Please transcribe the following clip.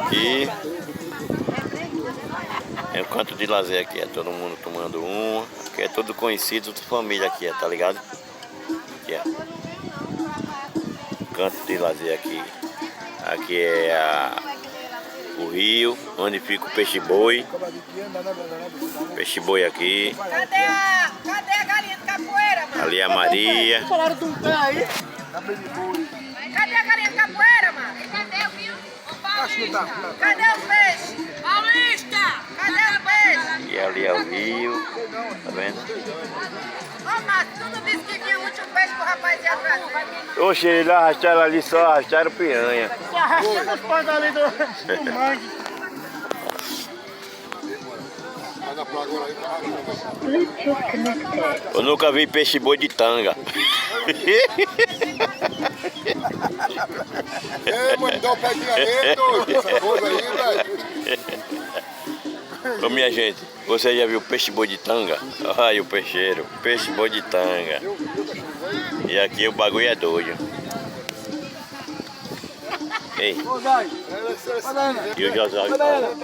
aqui é um canto de lazer aqui, é todo mundo tomando uma. Aqui é todo conhecido de família aqui, tá ligado? Aqui é canto de lazer aqui. Aqui é o rio, onde fica o peixe-boi. Peixe-boi aqui. Cadê a galinha de capoeira, mano? Ali é a Maria. Falaram de um pé aí. Cadê a galinha de capoeira, mano? Cadê o rio? Ô, Paulista! Cadê o peixe? Paulista! Cadê o peixe? E ali é o rio. Tá vendo? Ô, Márcio, tu não disse que vinha o último peixe pro rapaz ia trazer? Oxe, eles arrastaram ali, só arrastaram piranha. Se arrastando os pés ali do mangue. Eu nunca vi peixe-boi de tanga. É, mano, dá o pé de areia, doido. Essa coisa aí, velho. Ô minha gente, você já viu peixe-boi de tanga? Ai, o peixeiro, peixe-boi de tanga. E aqui o bagulho é doido. Ei, Ô, Zay. e o José?